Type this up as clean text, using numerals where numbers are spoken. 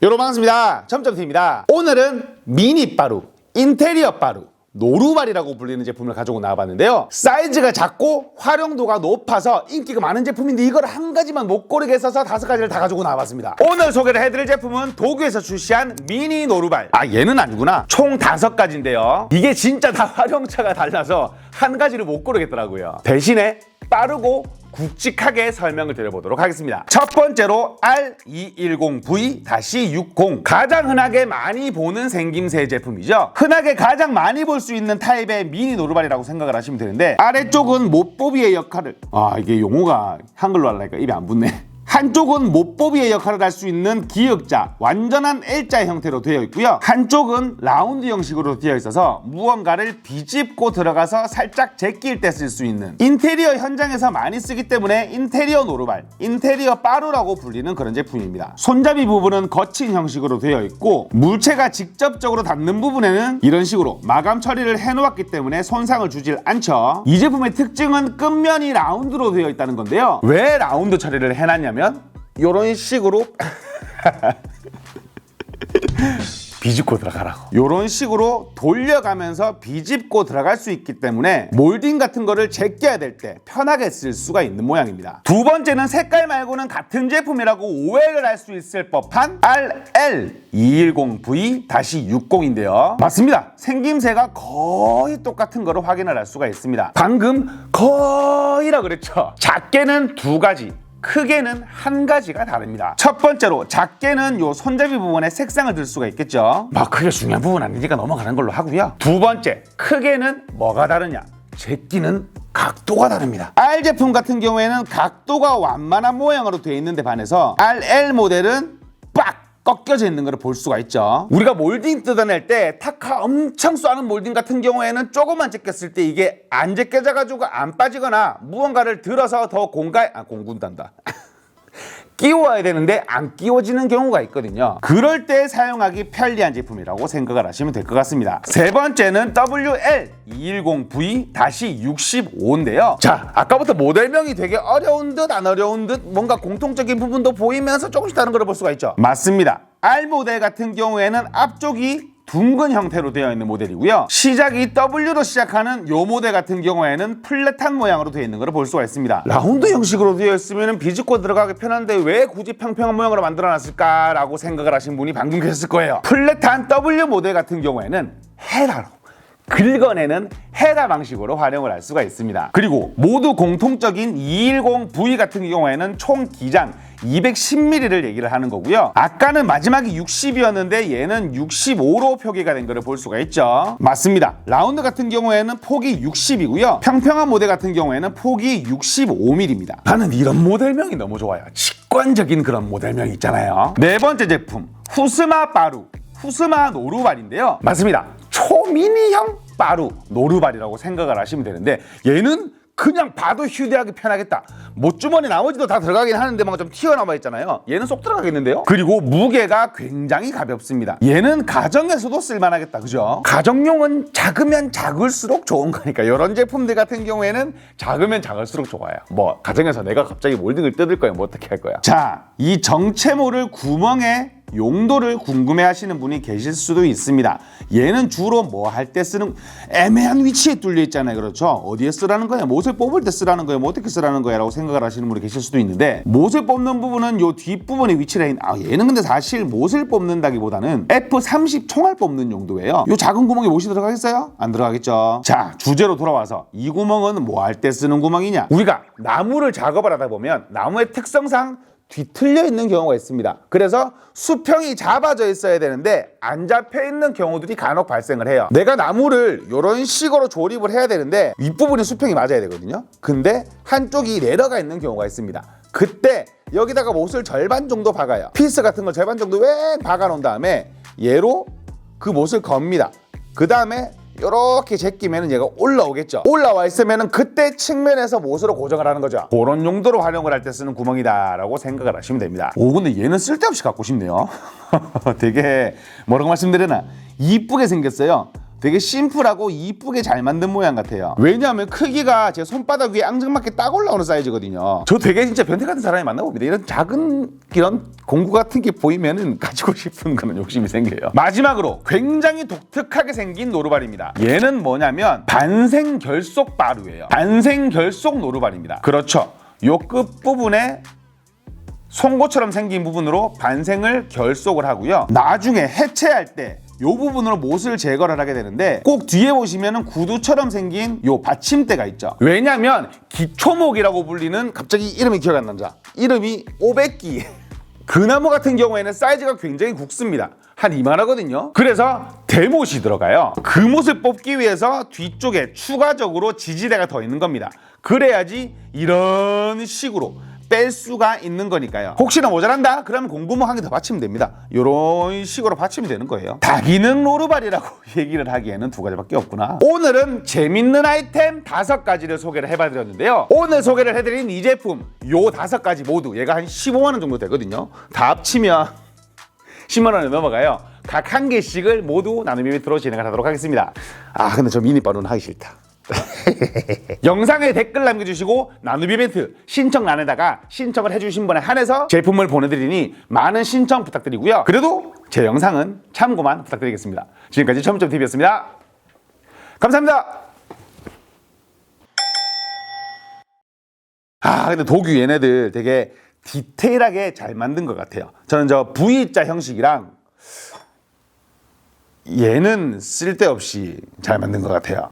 여러분 반갑습니다. 점점TV입니다. 오늘은 미니 바루, 인테리어 바루, 노루발이라고 불리는 제품을 가지고 나와봤는데요. 사이즈가 작고 활용도가 높아서 인기가 많은 제품인데 이걸 한 가지만 못 고르게 써서 5가지를 다 가지고 나와봤습니다. 오늘 소개를 해드릴 제품은 도쿄에서 출시한 미니 노루발. 얘는 아니구나. 총 5가지인데요. 이게 진짜 다 활용처가 달라서 한 가지를 못 고르겠더라고요. 대신에 빠르고 굵직하게 설명을 드려보도록 하겠습니다. 첫 번째로 R210V-60 가장 흔하게 많이 보는 생김새 제품이죠. 흔하게 가장 많이 볼 수 있는 타입의 미니 노루발이라고 생각을 하시면 되는데, 아래쪽은 못보비의 역할을 이게 용어가 한글로 하려니까 입에 안 붙네. 한쪽은 못보비의 역할을 할 수 있는 기역자, 완전한 L자 형태로 되어 있고요. 한쪽은 라운드 형식으로 되어 있어서 무언가를 비집고 들어가서 살짝 제낄 때 쓸 수 있는, 인테리어 현장에서 많이 쓰기 때문에 인테리어 노루발, 인테리어 바루라고 불리는 그런 제품입니다. 손잡이 부분은 거친 형식으로 되어 있고, 물체가 직접적으로 닿는 부분에는 이런 식으로 마감 처리를 해놓았기 때문에 손상을 주질 않죠. 이 제품의 특징은 끝면이 라운드로 되어 있다는 건데요. 왜 라운드 처리를 해놨냐면 이런 식으로 비집고 들어가라고, 이런 식으로 돌려가면서 비집고 들어갈 수 있기 때문에 몰딩 같은 거를 제껴야 될 때 편하게 쓸 수가 있는 모양입니다. 두 번째는 색깔 말고는 같은 제품이라고 오해를 할 수 있을 법한 RL210V-60인데요 맞습니다. 생김새가 거의 똑같은 거를 확인을 할 수가 있습니다. 방금 거의라 그랬죠. 작게는 2가지, 크게는 1가지가 다릅니다. 첫 번째로 작게는 요 손잡이 부분에 색상을 들 수가 있겠죠. 크게 중요한 부분 아니니까 넘어가는 걸로 하고요. 두 번째, 크게는 뭐가 다르냐? 제끼는 각도가 다릅니다. R 제품 같은 경우에는 각도가 완만한 모양으로 되어 있는데 반해서 RL 모델은 빡 꺾여져 있는 걸 볼 수가 있죠. 우리가 몰딩 뜯어낼 때 타카 엄청 쏘는 몰딩 같은 경우에는 조금만 제꼈을 때 이게 안 제껴져 가지고 안 빠지거나 무언가를 들어서 더 공군단다 끼워야 되는데 안 끼워지는 경우가 있거든요. 그럴 때 사용하기 편리한 제품이라고 생각을 하시면 될 것 같습니다. 세 번째는 WL210V-65인데요. 자, 아까부터 모델명이 되게 어려운 듯 안 어려운 듯 뭔가 공통적인 부분도 보이면서 조금씩 다른 걸 볼 수가 있죠. 맞습니다. R 모델 같은 경우에는 앞쪽이 둥근 형태로 되어 있는 모델이고요. 시작이 W로 시작하는 이 모델 같은 경우에는 플랫한 모양으로 되어 있는 걸 볼 수가 있습니다. 라운드 형식으로 되어 있으면 비집고 들어가기 편한데 왜 굳이 평평한 모양으로 만들어놨을까라고 생각을 하신 분이 방금 계셨을 거예요. 플랫한 W 모델 같은 경우에는 헤라로 긁어내는 헤라 방식으로 활용을 할 수가 있습니다. 그리고 모두 공통적인 210V 같은 경우에는 총 기장 210mm를 얘기를 하는 거고요. 아까는 마지막이 60이었는데 얘는 65로 표기가 된 거를 볼 수가 있죠. 맞습니다. 라운드 같은 경우에는 폭이 60이고요. 평평한 모델 같은 경우에는 폭이 65mm입니다. 나는 이런 모델명이 너무 좋아요. 직관적인 그런 모델명이 있잖아요. 네 번째 제품, 후스마 바루, 후스마 노루발인데요. 맞습니다. 초미니형 바루, 노루발이라고 생각을 하시면 되는데, 얘는 그냥 봐도 휴대하기 편하겠다. 못주머니 나머지도 다 들어가긴 하는데 뭔가 좀 튀어나와 있잖아요. 얘는 쏙 들어가겠는데요. 그리고 무게가 굉장히 가볍습니다. 얘는 가정에서도 쓸만하겠다, 그죠? 가정용은 작으면 작을수록 좋은 거니까 이런 제품들 같은 경우에는 작으면 작을수록 좋아요. 가정에서 내가 갑자기 몰딩을 뜯을 거야, 어떻게 할 거야? 자, 이 정체모를 구멍에 용도를 궁금해하시는 분이 계실 수도 있습니다. 얘는 주로 뭐 할 때 쓰는, 애매한 위치에 뚫려 있잖아요. 그렇죠? 어디에 쓰라는 거야? 못을 뽑을 때 쓰라는 거야? 뭐 어떻게 쓰라는 거야? 라고 생각을 하시는 분이 계실 수도 있는데, 못을 뽑는 부분은 요 뒷부분에 위치를 해 있는, 얘는 근데 사실 못을 뽑는다기보다는 F30 총알 뽑는 용도예요. 요 작은 구멍에 못이 들어가겠어요? 안 들어가겠죠. 자, 주제로 돌아와서 이 구멍은 뭐 할 때 쓰는 구멍이냐? 우리가 나무를 작업을 하다 보면 나무의 특성상 뒤틀려 있는 경우가 있습니다. 그래서 수평이 잡아져 있어야 되는데 안 잡혀 있는 경우들이 간혹 발생을 해요. 내가 나무를 이런 식으로 조립을 해야 되는데 윗부분이 수평이 맞아야 되거든요. 근데 한쪽이 내려가 있는 경우가 있습니다. 그때 여기다가 못을 절반 정도 박아요. 피스 같은 걸 절반 정도 웽 박아 놓은 다음에 얘로 그 못을 겁니다. 그 다음에 이렇게 제끼면 얘가 올라오겠죠. 올라와 있으면 그때 측면에서 못으로 고정을 하는 거죠. 그런 용도로 활용을 할 때 쓰는 구멍이다 라고 생각을 하시면 됩니다. 근데 얘는 쓸데없이 갖고 싶네요. 되게 뭐라고 말씀드리나, 이쁘게 생겼어요. 되게 심플하고 이쁘게 잘 만든 모양 같아요. 왜냐하면 크기가 제 손바닥 위에 앙증맞게 딱 올라오는 사이즈거든요. 저 되게 진짜 변태 같은 사람이 만나봅니다. 이런 작은 이런 공구 같은 게 보이면은 가지고 싶은 그런 욕심이 생겨요. 마지막으로 굉장히 독특하게 생긴 노루발입니다. 얘는 뭐냐면 반생 결속 바루예요. 반생 결속 노루발입니다. 그렇죠. 요 끝부분에 송곳처럼 생긴 부분으로 반생을 결속을 하고요. 나중에 해체할 때 요 부분으로 못을 제거를 하게 되는데 꼭 뒤에 보시면은 구두처럼 생긴 요 받침대가 있죠. 왜냐면 기초목이라고 불리는 갑자기 이름이 기억 안 난다. 이름이 오백기. 그 나무 같은 경우에는 사이즈가 굉장히 굵습니다. 한 이만하거든요. 그래서 대못이 들어가요. 그 못을 뽑기 위해서 뒤쪽에 추가적으로 지지대가 더 있는 겁니다. 그래야지 이런 식으로 뺄 수가 있는 거니까요. 혹시나 모자란다? 그러면 공구목 한 개 더 받치면 됩니다. 이런 식으로 받치면 되는 거예요. 다기능 노루발이라고 얘기를 하기에는 두 가지밖에 없구나. 오늘은 재밌는 아이템 5가지를 소개를 해봐드렸는데요. 오늘 소개를 해드린 이 제품 요 5가지 모두 얘가 한 15만 원 정도 되거든요. 다 합치면 10만 원에 넘어가요. 각 한 개씩을 모두 나눔 이벤트로 진행을 하도록 하겠습니다. 아 근데 저 미니바루는 하기 싫다. 영상에 댓글 남겨주시고 나눔 이벤트 신청란에다가 신청을 해주신 분에 한해서 제품을 보내드리니 많은 신청 부탁드리고요. 그래도 제 영상은 참고만 부탁드리겠습니다. 지금까지 처음점TV였습니다. 감사합니다. 아 근데 도규 얘네들 되게 디테일하게 잘 만든 것 같아요. 저는 저 V자 형식이랑 얘는 쓸데없이 잘 만든 것 같아요.